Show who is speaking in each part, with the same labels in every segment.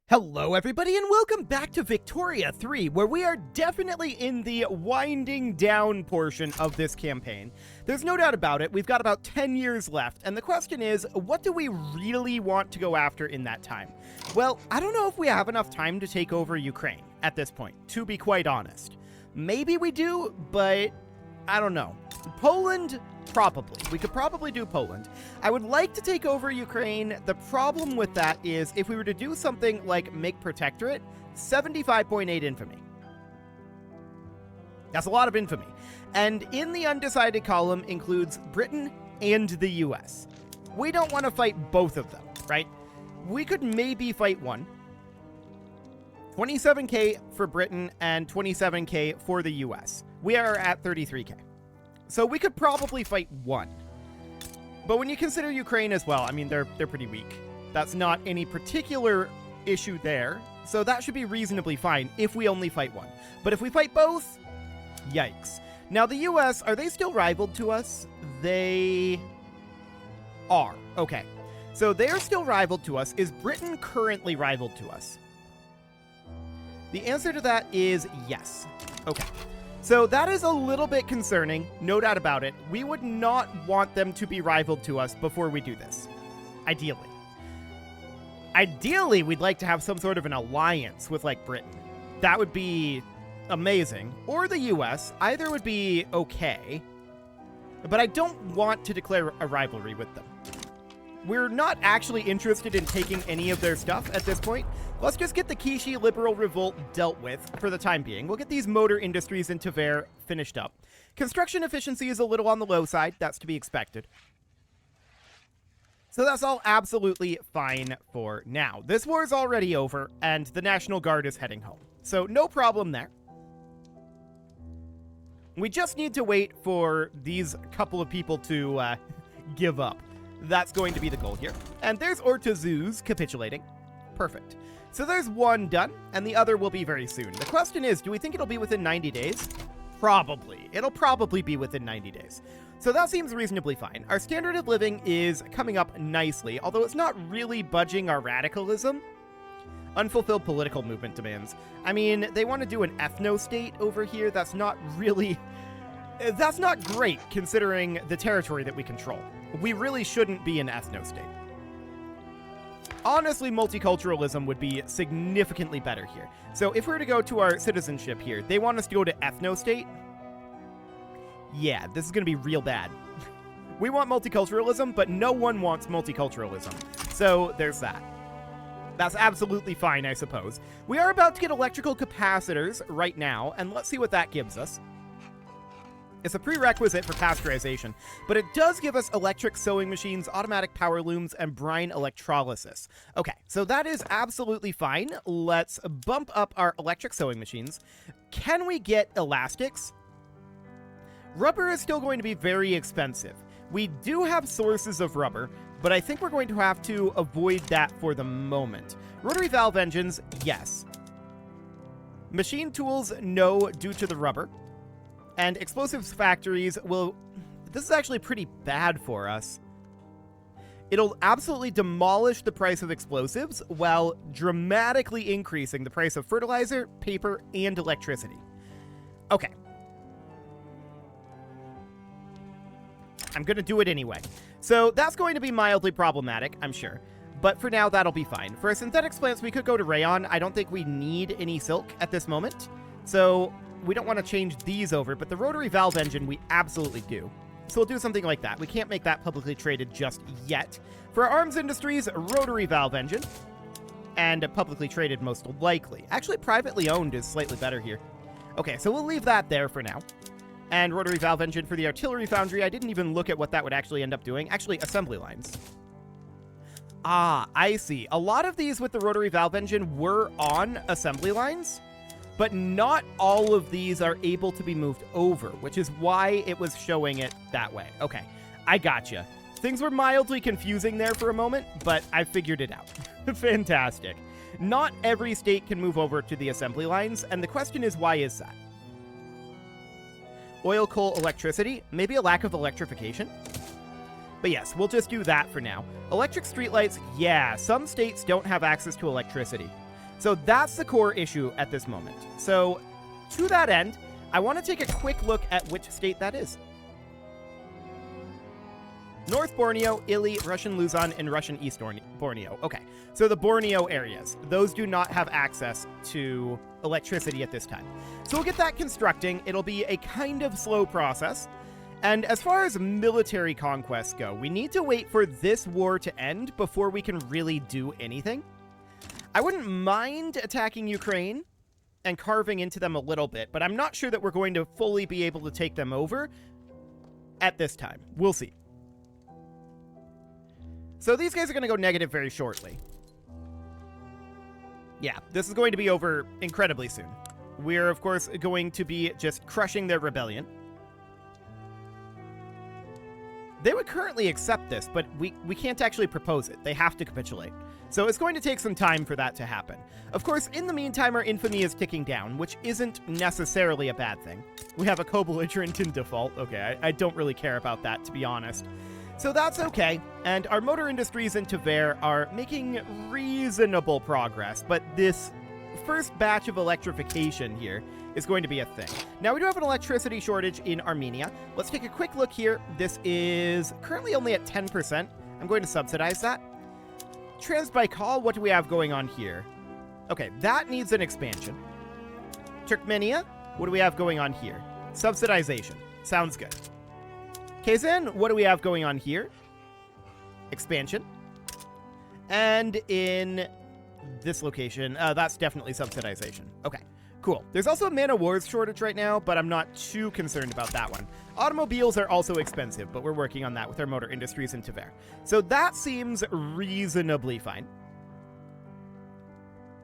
Speaker 1: Hello everybody and welcome back to Victoria 3, where we are definitely in the winding down portion of this campaign. There's no doubt about it, we've got about 10 years left, and the question is, what do we really want to go after in that time? Well, I don't know if we have enough time to take over Ukraine at this point, to be quite honest. Maybe we do, but I don't know. Poland? Probably. We could probably do Poland. I would like to take over Ukraine. The problem with that is if we were to do something like make Protectorate, 75.8 infamy. That's a lot of infamy. And in the undecided column includes Britain and the US. We don't want to fight both of them, right? We could maybe fight one. 27k for Britain and 27k for the US. We are at 33k. So we could probably fight one. But when you consider Ukraine as well, I mean, they're pretty weak. That's not any particular issue there. So that should be reasonably fine if we only fight one. But if we fight both, yikes. Now the US, are they still rivaled to us? They are. Okay. So they're still rivaled to us. Is Britain currently rivaled to us? The answer to that is yes. Okay. So that is a little bit concerning, no doubt about it. We would not want them to be rivaled to us before we do this. Ideally. Ideally, we'd like to have some sort of an alliance with, like, Britain. That would be amazing. Or the US. Either would be okay. But I don't want to declare a rivalry with them. We're not actually interested in taking any of their stuff at this point. Let's just get the Kishi Liberal Revolt dealt with for the time being. We'll get these motor industries in Tver finished up. Construction efficiency is a little on the low side. That's to be expected. So that's all absolutely fine for now. This war is already over, and the National Guard is heading home. So no problem there. We just need to wait for these couple of people to give up. That's going to be the goal here. And there's Ortazuz capitulating. Perfect. So there's one done, and the other will be very soon. The question is, do we think it'll be within 90 days? Probably. It'll probably be within 90 days. So that seems reasonably fine. Our standard of living is coming up nicely, although it's not really budging our radicalism. Unfulfilled political movement demands. I mean, they want to do an ethno-state over here. That's not really... That's not great, considering the territory that we control. We really shouldn't be an ethno-state. Honestly, multiculturalism would be significantly better here. So if we were to go to our citizenship here, they want us to go to ethno-state. Yeah, this is going to be real bad. We want multiculturalism, but no one wants multiculturalism. So there's that. That's absolutely fine, I suppose. We are about to get electrical capacitors right now, and let's see what that gives us. It's a prerequisite for pasteurization, but it does give us electric sewing machines, automatic power looms, and brine electrolysis. Okay, so that is absolutely fine. Let's bump up our electric sewing machines. Can we get elastics? Rubber is still going to be very expensive. We do have sources of rubber, but I think we're going to have to avoid that for the moment. Rotary valve engines, yes. Machine tools, no, due to the rubber. And explosives factories will... This is actually pretty bad for us. It'll absolutely demolish the price of explosives while dramatically increasing the price of fertilizer, paper, and electricity. Okay. I'm going to do it anyway. So that's going to be mildly problematic, I'm sure. But for now, that'll be fine. For our synthetics plants, we could go to rayon. I don't think we need any silk at this moment. So... we don't want to change these over, but the rotary valve engine we absolutely do. So we'll do something like that. We can't make that publicly traded just yet. For our arms industries, rotary valve engine. And publicly traded most likely. Actually, privately owned is slightly better here. Okay, so we'll leave that there for now. And rotary valve engine for the artillery foundry. I didn't even look at what that would actually end up doing. Actually, assembly lines. Ah, I see. A lot of these with the rotary valve engine were on assembly lines. But not all of these are able to be moved over, which is why it was showing it that way. Okay, I gotcha. Things were mildly confusing there for a moment, but I figured it out. Fantastic. Not every state can move over to the assembly lines, and the question is, why is that? Oil, coal, electricity, maybe a lack of electrification? But yes, we'll just do that for now. Electric streetlights, yeah, some states don't have access to electricity. So that's the core issue at this moment. So to that end, I want to take a quick look at which state that is. North Borneo, Ili, Russian Luzon, and Russian East Borneo. Okay, so the Borneo areas, those do not have access to electricity at this time. So we'll get that constructing. It'll be a kind of slow process. And as far as military conquests go, we need to wait for this war to end before we can really do anything. I wouldn't mind attacking Ukraine and carving into them a little bit, but I'm not sure that we're going to fully be able to take them over at this time. We'll see. So these guys are going to go negative very shortly. Yeah, this is going to be over incredibly soon. We're, of course, going to be just crushing their rebellion. They would currently accept this, but we can't actually propose it. They have to capitulate. So it's going to take some time for that to happen. Of course, in the meantime, our infamy is ticking down, which isn't necessarily a bad thing. We have a co-belligerent in default. Okay, I don't really care about that, to be honest. So that's okay, and our motor industries in Tver are making reasonable progress, but this first batch of electrification here is going to be a thing. Now, we do have an electricity shortage in Armenia. Let's take a quick look here. This is currently only at 10%. I'm going to subsidize that. Transbaikal, what do we have going on here? Okay, that needs an expansion. Turkmenia, what do we have going on here? Subsidization. Sounds good. Kazan, what do we have going on here? Expansion. And in this location, that's definitely subsidization. Okay, cool. There's also a man of war's shortage right now, but I'm not too concerned about that one. Automobiles are also expensive, but we're working on that with our motor industries in Tver. So that seems reasonably fine.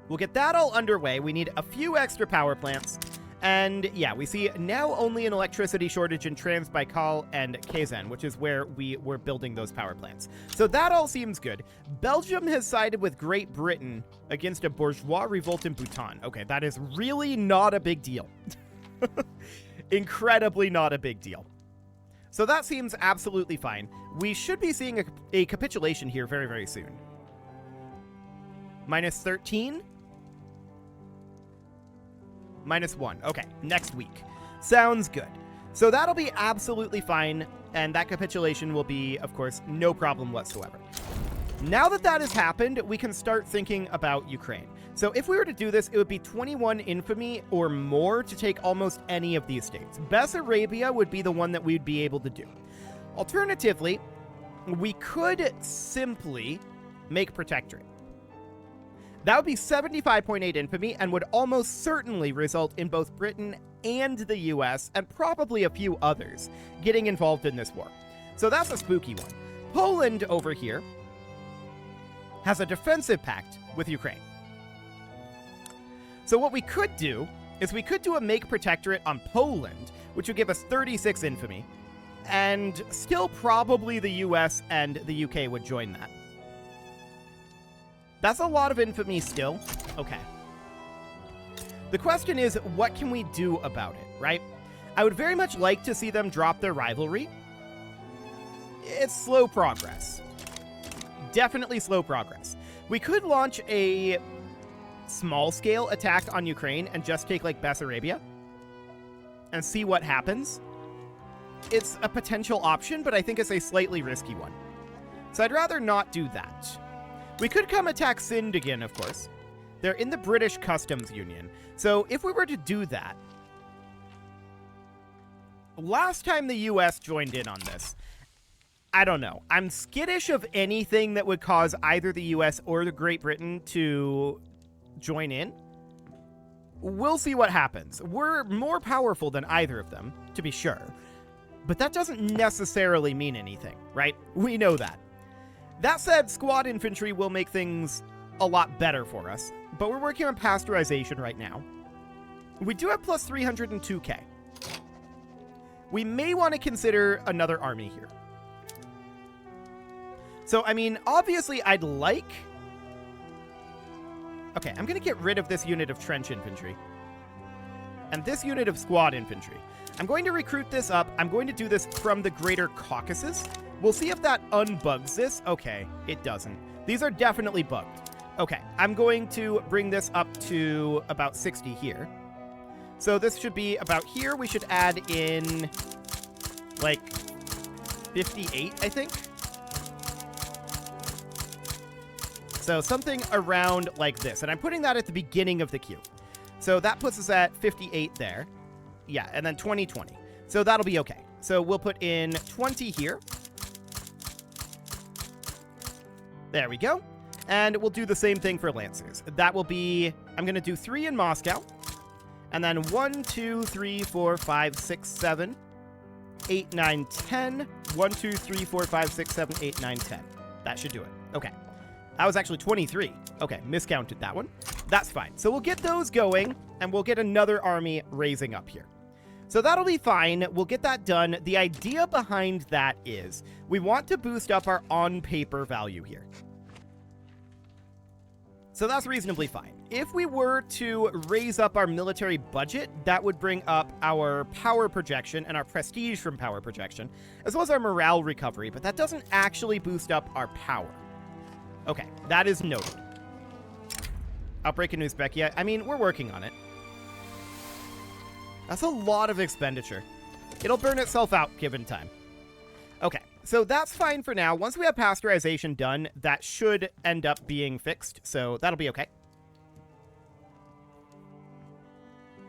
Speaker 1: We'll get that all underway. We need a few extra power plants. And yeah, we see now only an electricity shortage in Transbaikal and Kazan, which is where we were building those power plants. So that all seems good. Belgium has sided with Great Britain against a bourgeois revolt in Bhutan. Okay, that is really not a big deal. Incredibly not a big deal. So that seems absolutely fine. We should be seeing a capitulation here very, very soon. Minus 13? -1. Okay, next week. Sounds good. So that'll be absolutely fine, and that capitulation will be, of course, no problem whatsoever. Now that that has happened, we can start thinking about Ukraine. So if we were to do this, it would be 21 infamy or more to take almost any of these states. Bessarabia would be the one that we'd be able to do. Alternatively, we could simply make protectorate. That would be 75.8 infamy and would almost certainly result in both Britain and the US, and probably a few others, getting involved in this war. So that's a spooky one. Poland over here has a defensive pact with Ukraine. So what we could do is we could do a make protectorate on Poland, which would give us 36 infamy, and still probably the US and the UK would join that. That's a lot of infamy still. Okay. The question is, what can we do about it, right? I would very much like to see them drop their rivalry. It's slow progress. Definitely slow progress. We could launch a small-scale attack on Ukraine and just take, like, Bessarabia and see what happens. It's a potential option, but I think it's a slightly risky one. So I'd rather not do that. We could come attack Sind again, of course. They're in the British Customs Union. So if we were to do that, last time the US joined in on this, I don't know. I'm skittish of anything that would cause either the US or the Great Britain to join in. We'll see what happens. We're more powerful than either of them, to be sure. But that doesn't necessarily mean anything, right? We know that. That said, squad infantry will make things a lot better for us, but we're working on pasteurization right now. We do have plus 302k. We may want to consider another army here. So, I mean, obviously I'd like... Okay, I'm going to get rid of this unit of trench infantry. And this unit of squad infantry. I'm going to recruit this up. I'm going to do this from the Greater Caucasus. We'll see if that unbugs this. Okay, it doesn't. These are definitely bugged. Okay, I'm going to bring this up to about 60 here. So this should be about here. We should add in, like, 58, I think. So something around like this. And I'm putting that at the beginning of the queue. So that puts us at 58 there. Yeah, and then 20, 20. So that'll be okay. So we'll put in 20 here. There we go. And we'll do the same thing for Lancers. That will be, I'm going to do 3 in Moscow. And then 1, 2, 3, 4, 5, 6, 7, 8, 9, 10. 1, 2, 3, 4, 5, 6, 7, 8, 9, 10. That should do it. Okay. That was actually 23. Okay, miscounted that one. That's fine. So we'll get those going, and we'll get another army raising up here. So that'll be fine. We'll get that done. The idea behind that is we want to boost up our on-paper value here. So that's reasonably fine. If we were to raise up our military budget, that would bring up our power projection and our prestige from power projection, as well as our morale recovery, but that doesn't actually boost up our power. Okay, that is noted. Outbreak in Uzbekia. I mean, we're working on it. That's a lot of expenditure. It'll burn itself out given time. Okay, so that's fine for now. Once we have pasteurization done, that should end up being fixed, so that'll be okay.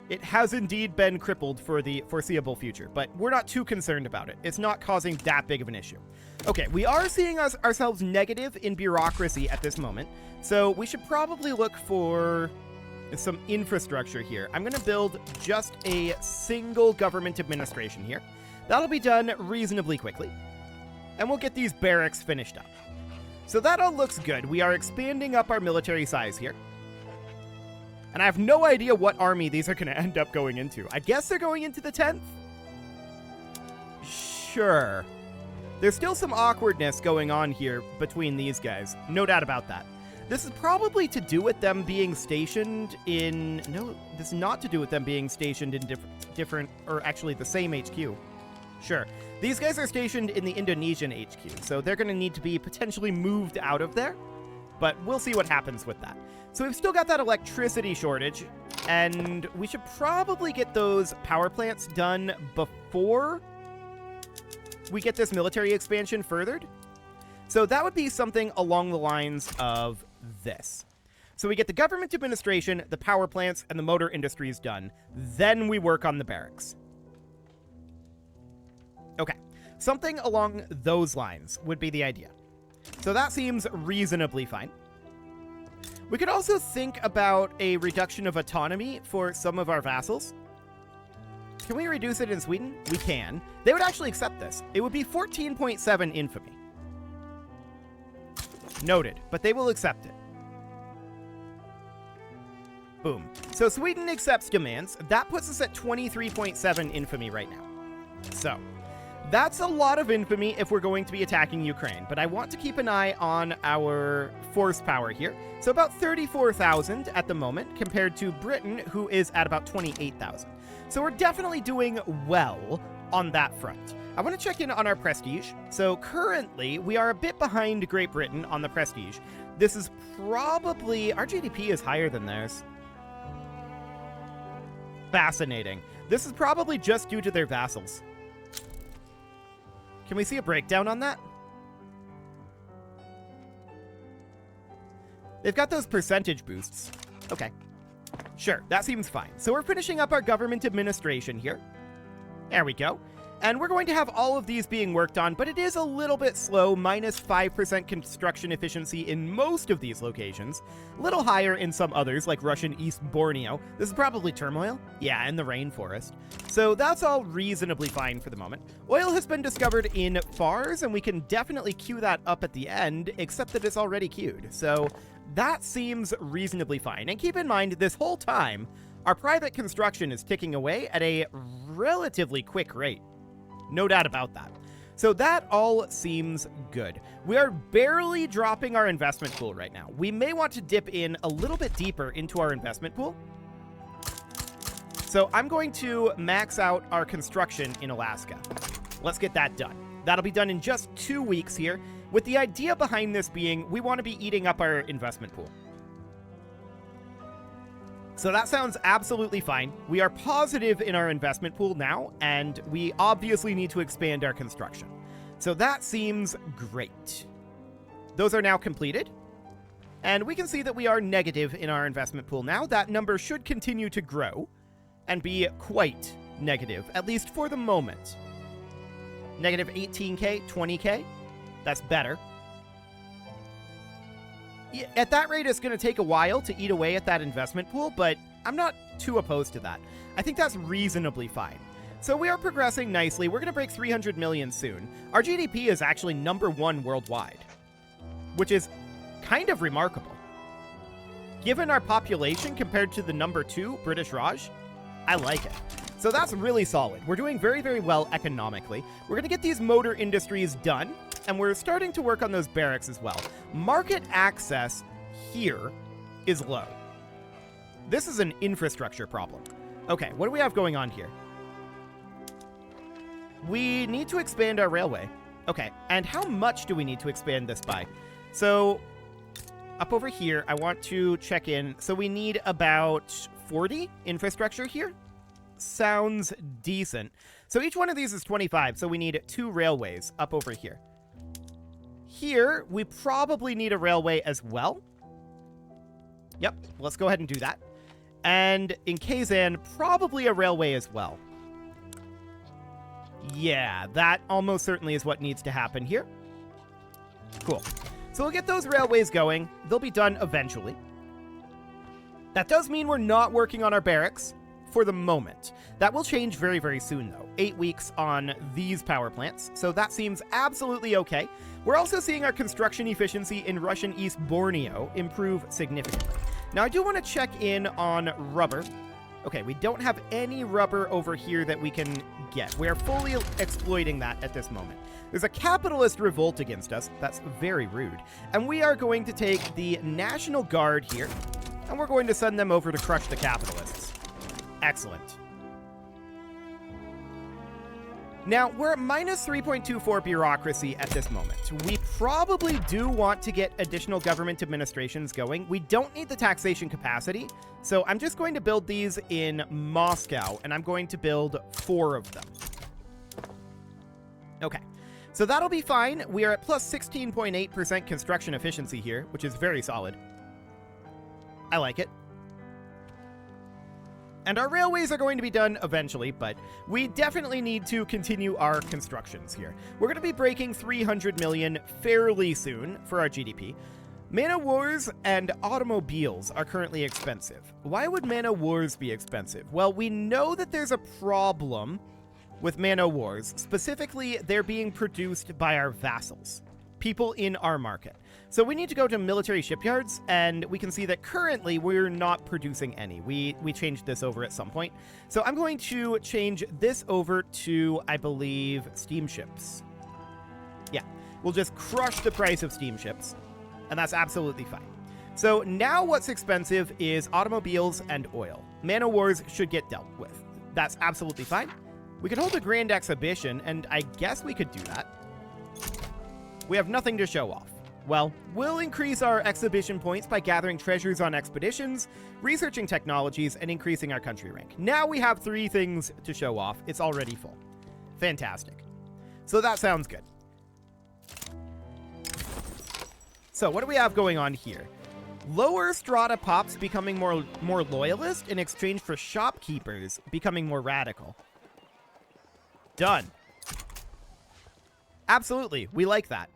Speaker 1: It has indeed been crippled for the foreseeable future, but we're not too concerned about it. It's not causing that big of an issue. Okay, we are seeing ourselves negative in bureaucracy at this moment, so we should probably look for some infrastructure here. I'm going to build just a single government administration here. That'll be done reasonably quickly, and we'll get these barracks finished up. So that all looks good. We are expanding up our military size here. And I have no idea what army these are going to end up going into. I guess they're going into the 10th? Sure. There's still some awkwardness going on here between these guys. No doubt about that. This is probably to do with them being stationed in... No, this is not to do with them being stationed in different or actually the same HQ. Sure. These guys are stationed in the Indonesian HQ, so they're going to need to be potentially moved out of there. But we'll see what happens with that. So we've still got that electricity shortage, and we should probably get those power plants done before we get this military expansion furthered. So that would be something along the lines of this. So we get the government administration, the power plants, and the motor industries done. Then we work on the barracks. Okay, something along those lines would be the idea. So that seems reasonably fine. We could also think about a reduction of autonomy for some of our vassals. Can we reduce it in Sweden? We can. They would actually accept this. It would be 14.7 infamy. Noted, but they will accept it. Boom. So Sweden accepts demands. That puts us at 23.7 infamy right now. So that's a lot of infamy if we're going to be attacking Ukraine, but I want to keep an eye on our force power here. So about 34,000 at the moment compared to Britain, who is at about 28,000. So we're definitely doing well on that front. I want to check in on our prestige. So currently, we are a bit behind Great Britain on the prestige. This is probably... Our GDP is higher than theirs. Fascinating. This is probably just due to their vassals. Can we see a breakdown on that? They've got those percentage boosts. Okay. Sure, that seems fine. So we're finishing up our government administration here. There we go. And we're going to have all of these being worked on, but it is a little bit slow, minus 5% construction efficiency in most of these locations. A little higher in some others, like Russian East Borneo. This is probably turmoil. Yeah, and the rainforest. So that's all reasonably fine for the moment. Oil has been discovered in Fars, and we can definitely queue that up at the end, except that it's already queued. So that seems reasonably fine. And keep in mind, this whole time, our private construction is ticking away at a relatively quick rate. No doubt about that. So that all seems good. We are barely dropping our investment pool right now. We may want to dip in a little bit deeper into our investment pool. So I'm going to max out our construction in Alaska. Let's get that done. That'll be done in just 2 weeks here, with the idea behind this being we want to be eating up our investment pool. So that sounds absolutely fine. We are positive in our investment pool now, and we obviously need to expand our construction. So that seems great. Those are now completed. And we can see that we are negative in our investment pool now. That number should continue to grow and be quite negative, at least for the moment. Negative 18k, 20k. That's better. At that rate, it's going to take a while to eat away at that investment pool, but I'm not too opposed to that. I think that's reasonably fine. So we are progressing nicely. We're going to break 300 million soon. Our GDP is actually #1 worldwide, which is kind of remarkable. Given our population compared to the #2, British Raj, I like it. So that's really solid. We're doing very, very well economically. We're going to get these motor industries done, and we're starting to work on those barracks as well. Market access here is low. This is an infrastructure problem. Okay, what do we have going on here? We need to expand our railway. Okay, and how much do we need to expand this by? So, up over here, I want to check in. So we need about 40 infrastructure here. Sounds decent. So each one of these is 25, so we need 2 railways up over here. Here, we probably need a railway as well. Yep, let's go ahead and do that. And in Kazan, probably a railway as well. Yeah, that almost certainly is what needs to happen here. Cool. So we'll get those railways going. They'll be done eventually. That does mean we're not working on our barracks for the moment. That will change very, very soon, though. 8 weeks on these power plants, so that seems absolutely okay. We're also seeing our construction efficiency in Russian East Borneo improve significantly. Now, I do want to check in on rubber. Okay, we don't have any rubber over here that we can get. We're fully exploiting that at this moment. There's a capitalist revolt against us. That's very rude. And we are going to take the National Guard here, and we're going to send them over to crush the capitalists. Excellent. Now, we're at minus 3.24 bureaucracy at this moment. We probably do want to get additional government administrations going. We don't need the taxation capacity, so I'm just going to build these in Moscow, and I'm going to build 4 of them. Okay, so that'll be fine. We are at plus 16.8% construction efficiency here, which is very solid. I like it. And our railways are going to be done eventually, but we definitely need to continue our constructions here. We're going to be breaking 300 million fairly soon for our GDP. Mana wars and automobiles are currently expensive. Why would mana wars be expensive? Well, we know that there's a problem with mana wars. Specifically, they're being produced by our vassals, people in our market. So we need to go to military shipyards, and we can see that currently we're not producing any. We changed this over at some point. So I'm going to change this over to, I believe, steamships. Yeah, we'll just crush the price of steamships, and that's absolutely fine. So now what's expensive is automobiles and oil. Mana wars should get dealt with. That's absolutely fine. We could hold a grand exhibition, and I guess we could do that. We have nothing to show off. Well, we'll increase our exhibition points by gathering treasures on expeditions, researching technologies, and increasing our country rank. Now we have 3 things to show off. It's already full. Fantastic. So that sounds good. So what do we have going on here? Lower strata pops becoming more loyalist in exchange for shopkeepers becoming more radical. Done. Absolutely, we like that.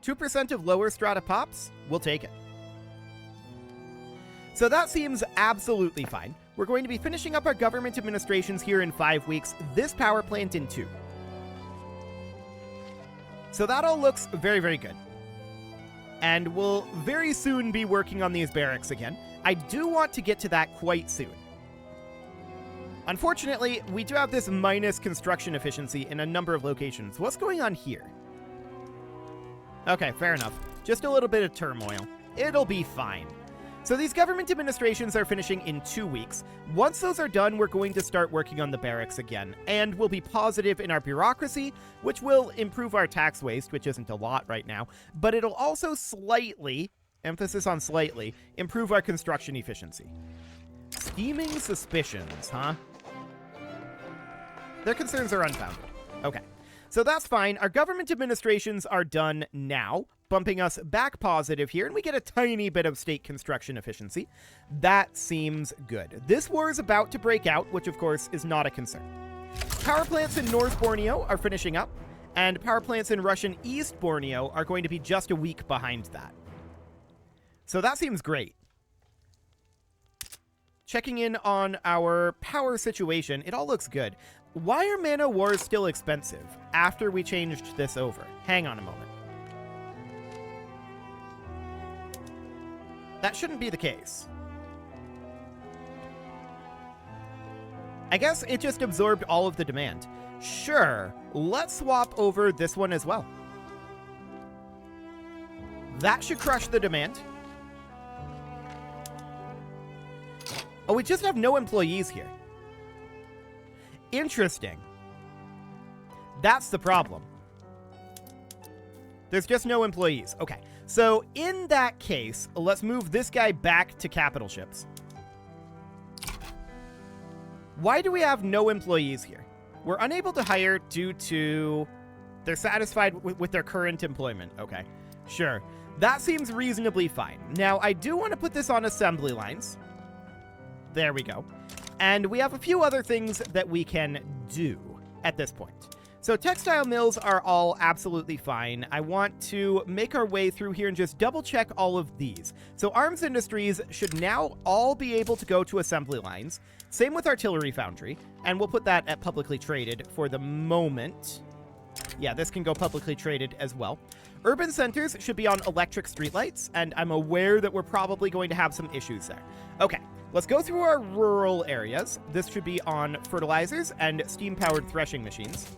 Speaker 1: 2% of lower strata pops, we'll take it. So that seems absolutely fine. We're going to be finishing up our government administrations here in 5 weeks, this power plant in 2. So that all looks very, very good. And we'll very soon be working on these barracks again. I do want to get to that quite soon. Unfortunately, we do have this minus construction efficiency in a number of locations. What's going on here? Okay, fair enough. Just a little bit of turmoil. It'll be fine. So these government administrations are finishing in 2 weeks. Once those are done, we're going to start working on the barracks again, and we'll be positive in our bureaucracy, which will improve our tax waste, which isn't a lot right now, but it'll also slightly, emphasis on slightly, improve our construction efficiency. Scheming suspicions, huh? Their concerns are unfounded. Okay. So that's fine. Our government administrations are done now, bumping us back positive here, and we get a tiny bit of state construction efficiency. That seems good. This war is about to break out, which of course is not a concern. Power plants in North Borneo are finishing up, and power plants in Russian East Borneo are going to be just a week behind that. So that seems great. Checking in on our power situation, it all looks good. Why are mana wars still expensive after we changed this over? Hang on a moment. That shouldn't be the case. I guess it just absorbed all of the demand. Sure, let's swap over this one as well. That should crush the demand. Oh, we just have no employees here. Interesting. That's the problem. There's just no employees. Okay, so in that case, let's move this guy back to capital ships. Why do we have no employees here? We're unable to hire due to... They're satisfied with their current employment. Okay, sure. That seems reasonably fine. Now, I do want to put this on assembly lines. There we go. And we have a few other things that we can do at this point. So textile mills are all absolutely fine. I want to make our way through here and just double check all of these. So arms industries should now all be able to go to assembly lines. Same with artillery foundry. And we'll put that at publicly traded for the moment. Yeah, this can go publicly traded as well. Urban centers should be on electric streetlights, and I'm aware that we're probably going to have some issues there. Okay, let's go through our rural areas. This should be on fertilizers and steam-powered threshing machines.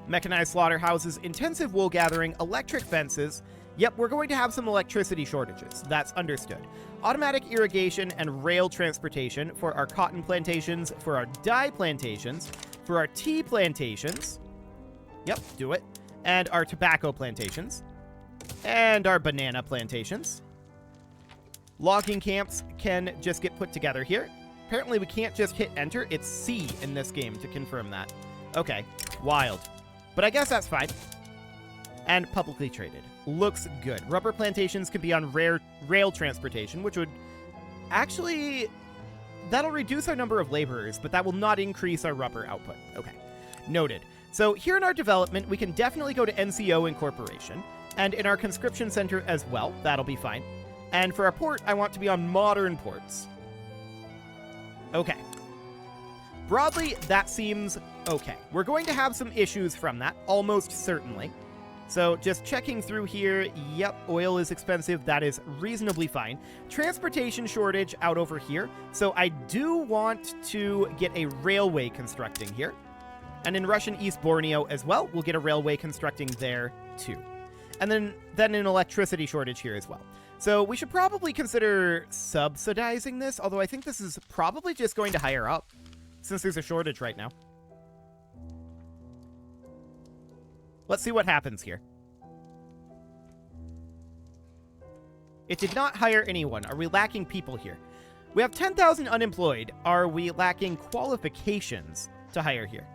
Speaker 1: Mechanized slaughterhouses, intensive wool gathering, electric fences. Yep, we're going to have some electricity shortages. That's understood. Automatic irrigation and rail transportation for our cotton plantations, for our dye plantations, for our tea plantations. Yep, do it. And our tobacco plantations. And our banana plantations. Logging camps can just get put together here. Apparently we can't just hit enter. It's C in this game to confirm that. Okay, wild. But I guess that's fine. And publicly traded. Looks good. Rubber plantations can be on rail transportation, which would actually... That'll reduce our number of laborers, but that will not increase our rubber output. Okay, noted. So here in our development, we can definitely go to NCO incorporation, and in our conscription center as well. That'll be fine. And for our port, I want to be on modern ports. Okay. Broadly, that seems okay. We're going to have some issues from that, almost certainly. So just checking through here, yep, oil is expensive. That is reasonably fine. Transportation shortage out over here. So I do want to get a railway constructing here. And in Russian East Borneo as well, we'll get a railway constructing there too. And then an electricity shortage here as well. So we should probably consider subsidizing this, although I think this is probably just going to higher up since there's a shortage right now. Let's see what happens here. It did not hire anyone. Are we lacking people here? We have 10,000 unemployed. Are we lacking qualifications to hire here?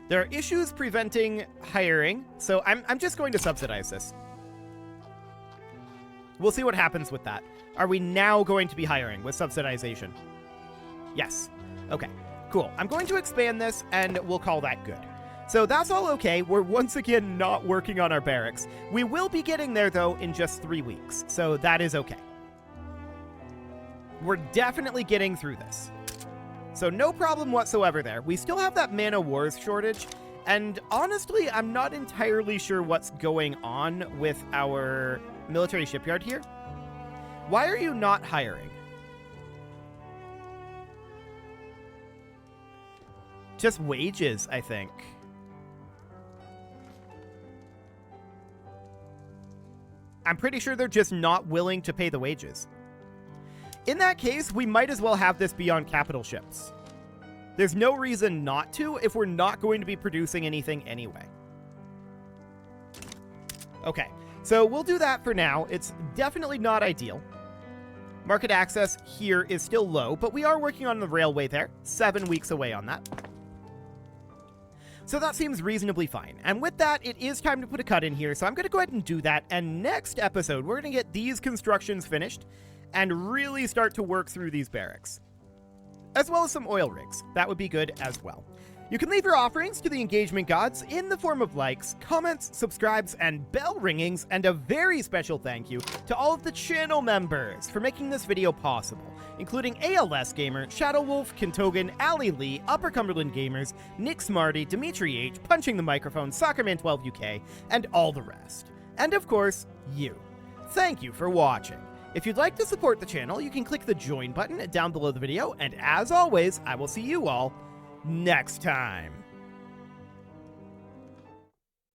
Speaker 1: There are issues preventing hiring, so I'm just going to subsidize this. We'll see what happens with that. Are we now going to be hiring with subsidization? Yes. Okay, cool. I'm going to expand this, and we'll call that good. So that's all okay. We're once again not working on our barracks. We will be getting there, though, in just 3 weeks, so that is okay. We're definitely getting through this. So no problem whatsoever there. We still have that mana wars shortage, and honestly, I'm not entirely sure what's going on with our military shipyard here. Why are you not hiring? Just wages, I think. I'm pretty sure they're just not willing to pay the wages. In that case, we might as well have this be on capital ships. There's no reason not to if we're not going to be producing anything anyway. Okay, so we'll do that for now. It's definitely not ideal. Market access here is still low, but we are working on the railway there. 7 weeks away on that. So that seems reasonably fine. And with that, it is time to put a cut in here, so I'm going to go ahead and do that. And next episode, we're going to get these constructions finished and really start to work through these barracks, as well as some oil rigs. That would be good as well. You can leave your offerings to the engagement gods in the form of likes, comments, subscribes, and bell ringings, and a very special thank you to all of the channel members for making this video possible, including ALS Gamer, Shadow Wolf, Kintogan, Ali Lee, Upper Cumberland Gamers, Nick Smarty, Dimitri H, Punching the Microphone, Soccerman12 UK, and all the rest. And of course, you. Thank you for watching. If you'd like to support the channel, you can click the join button down below the video, and as always, I will see you all next time.